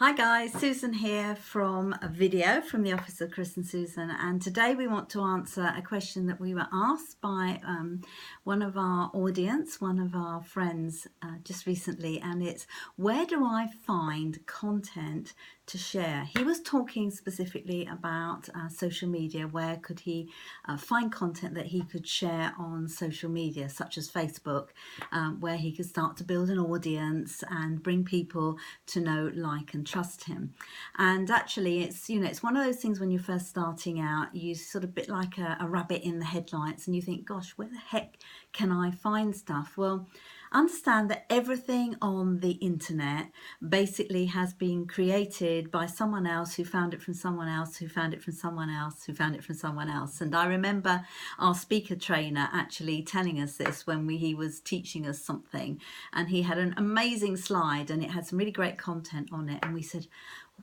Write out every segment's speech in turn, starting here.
Hi guys, Susan here from a video from the Office of Chris and Susan, and today we want to answer a question that we were asked by one of our audience, one of our friends just recently, and it's where do I find content to share? He was talking specifically about social media. Where could he find content that he could share on social media, such as Facebook, where he could start to build an audience and bring people to know, like and trust him. And actually it's one of those things when you're first starting out, you sort of bit like a rabbit in the headlights and you think, gosh, where the heck can I find stuff? Well, understand that everything on the internet basically has been created by someone else who found it from someone else who found it from someone else who found it from someone else. And I remember our speaker trainer actually telling us this when he was teaching us something, and he had an amazing slide and it had some really great content on it, and we said,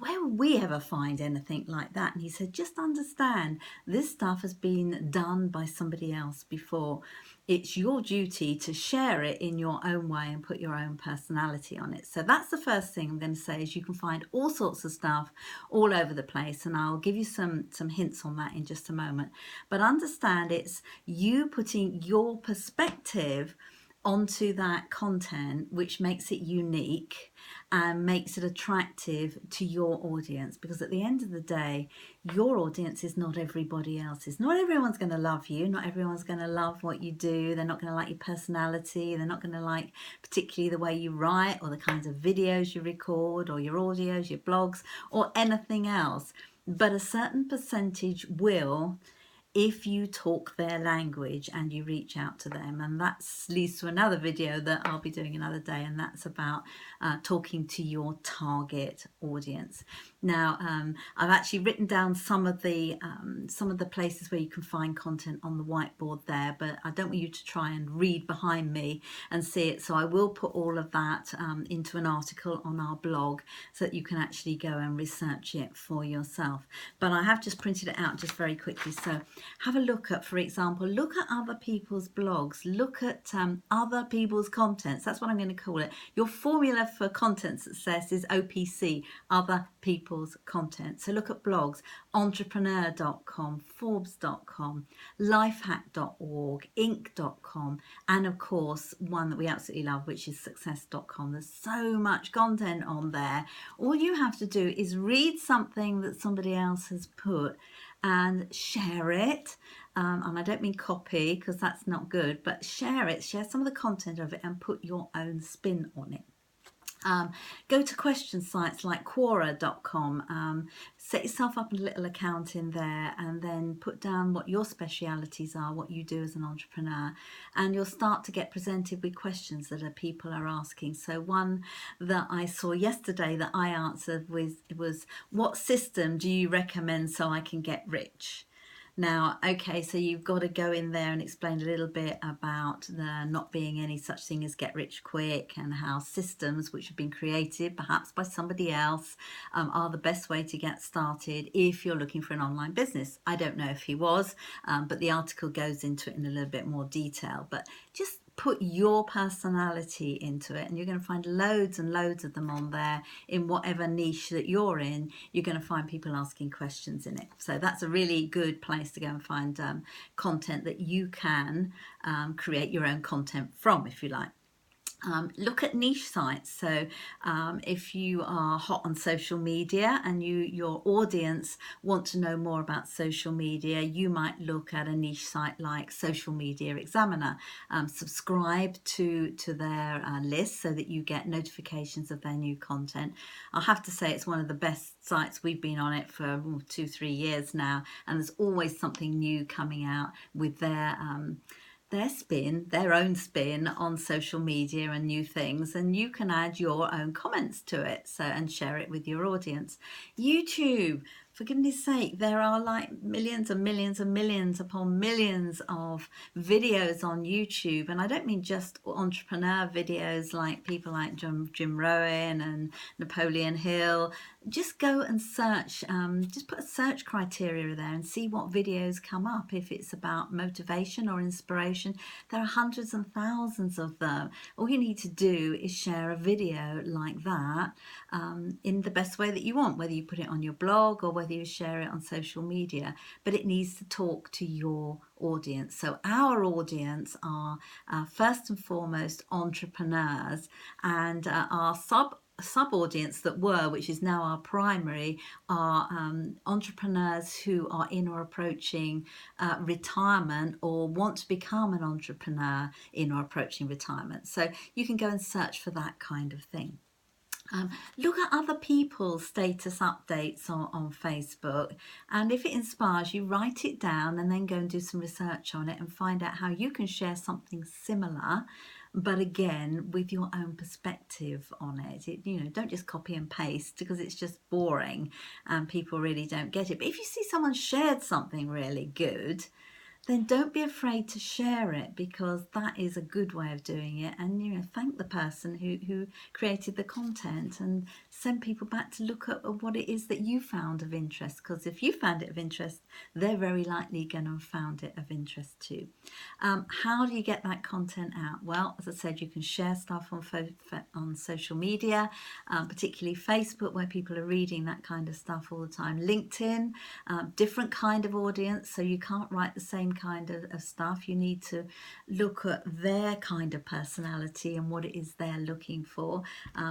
where would we ever find anything like that? And he said, just understand, this stuff has been done by somebody else before. It's your duty to share it in your own way and put your own personality on it. So that's the first thing I'm going to say, is you can find all sorts of stuff all over the place, and I'll give you some hints on that in just a moment. But understand, it's you putting your perspective onto that content, which makes it unique and makes it attractive to your audience, because at the end of the day, your audience is not everybody else's. Not everyone's going to love you, not everyone's going to love what you do, they're not going to like your personality, they're not going to like particularly the way you write or the kinds of videos you record or your audios, your blogs or anything else, but a certain percentage will, if you talk their language and you reach out to them. And that leads to another video that I'll be doing another day, and that's about talking to your target audience. Now, I've actually written down some of the places where you can find content on the whiteboard there, but I don't want you to try and read behind me and see it. So I will put all of that into an article on our blog so that you can actually go and research it for yourself. But I have just printed it out just very quickly. So have a look at, for example, look at other people's blogs, look at other people's contents. That's what I'm going to call it. Your formula for content success is OPC, other people's content. So look at blogs, entrepreneur.com, forbes.com, lifehack.org, inc.com, and of course one that we absolutely love, which is success.com. There's so much content on there. All you have to do is read something that somebody else has put and share it, and I don't mean copy because that's not good, but share it, share some of the content of it and put your own spin on it. Go to question sites like Quora.com, set yourself up a little account in there and then put down what your specialities are, what you do as an entrepreneur, and you'll start to get presented with questions that people are asking. So one that I saw yesterday that I answered was what system do you recommend so I can get rich? Now, okay, so you've got to go in there and explain a little bit about there not being any such thing as get rich quick, and how systems which have been created perhaps by somebody else are the best way to get started if you're looking for an online business. I don't know if he was, but the article goes into it in a little bit more detail. But just put your personality into it, and you're going to find loads and loads of them on there in whatever niche that you're in. You're going to find people asking questions in it. So that's a really good place to go and find content that you can create your own content from, if you like. Look at niche sites. So if you are hot on social media and your audience want to know more about social media, you might look at a niche site like Social Media Examiner. Subscribe to their list so that you get notifications of their new content. I have to say it's one of the best sites. We've been on it for 2-3 years now, and there's always something new coming out with their spin, their own spin on social media and new things, and you can add your own comments to it, so and share it with your audience. YouTube, For goodness sake, there are like millions and millions and millions upon millions of videos on YouTube. And I don't mean just entrepreneur videos like people like Jim Rohn and Napoleon Hill. Just go and search, just put a search criteria there and see what videos come up. If it's about motivation or inspiration, there are hundreds and thousands of them. All you need to do is share a video like that in the best way that you want, whether you put it on your blog or whether you share it on social media, but it needs to talk to your audience. So our audience are first and foremost entrepreneurs, and our sub audience that were, which is now our primary, are entrepreneurs who are in or approaching retirement or want to become an entrepreneur in or approaching retirement. So you can go and search for that kind of thing. Look at other people's status updates on Facebook, and if it inspires you, write it down and then go and do some research on it and find out how you can share something similar, but again with your own perspective on it. Don't just copy and paste, because it's just boring and people really don't get it. But if you see someone shared something really good, then don't be afraid to share it, because that is a good way of doing it. And thank the person who created the content, and send people back to look at what it is that you found of interest, because if you found it of interest, they're very likely going to have found it of interest too. How do you get that content out? Well, as I said, you can share stuff on social media, particularly Facebook, where people are reading that kind of stuff all the time. LinkedIn, different kind of audience, so you can't write the same kind of stuff. You need to look at their kind of personality and what it is they're looking for.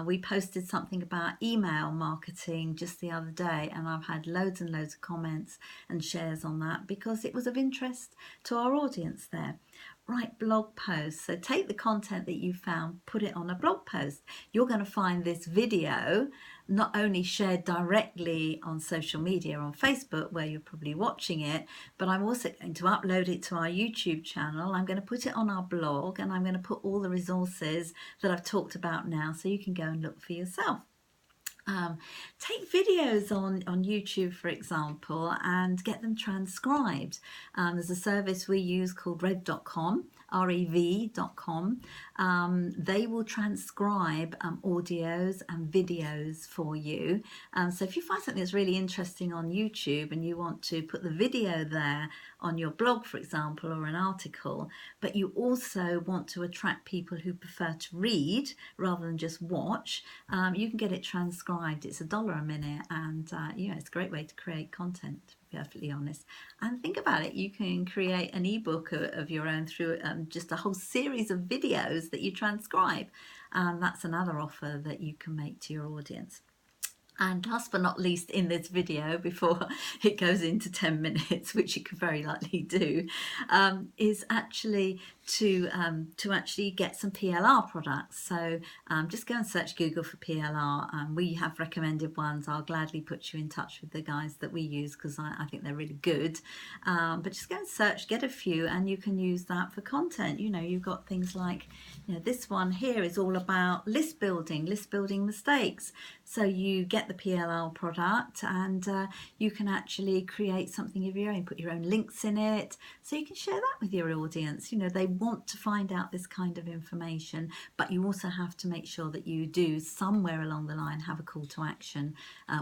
We posted something about email marketing just the other day, and I've had loads and loads of comments and shares on that because it was of interest to our audience there. Write blog posts. So take the content that you found, put it on a blog post. You're going to find this video not only shared directly on social media, on Facebook, where you're probably watching it, but I'm also going to upload it to our YouTube channel. I'm going to put it on our blog, and I'm going to put all the resources that I've talked about now, so you can go and look for yourself. Take videos on YouTube, for example, and get them transcribed. There's a service we use called rev.com, rev.com. They will transcribe audios and videos for you. So if you find something that's really interesting on YouTube and you want to put the video there on your blog, for example, or an article, but you also want to attract people who prefer to read rather than just watch, you can get it transcribed. It's $1 a minute, and it's a great way to create content, to be perfectly honest. And think about it, you can create an ebook of your own through just a whole series of videos that you transcribe, and that's another offer that you can make to your audience. And last but not least in this video, before it goes into 10 minutes, which you could very likely do, is actually to actually get some PLR products. So just go and search Google for PLR. We have recommended ones. I'll gladly put you in touch with the guys that we use, because I think they're really good. But just go and search, get a few, and you can use that for content. You've got things like, this one here is all about list building mistakes. So you get the PLR product, and you can actually create something of your own, put your own links in it, so you can share that with your audience. They want to find out this kind of information, but you also have to make sure that you do somewhere along the line have a call to action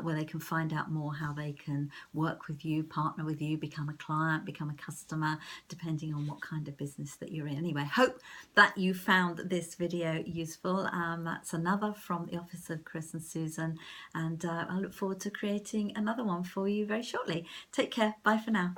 where they can find out more, how they can work with you, partner with you, become a client, become a customer, depending on what kind of business that you're in. Anyway, hope that you found this video useful. That's another from the Office of Chris and Susan, and I look forward to creating another one for you very shortly. Take care. Bye for now.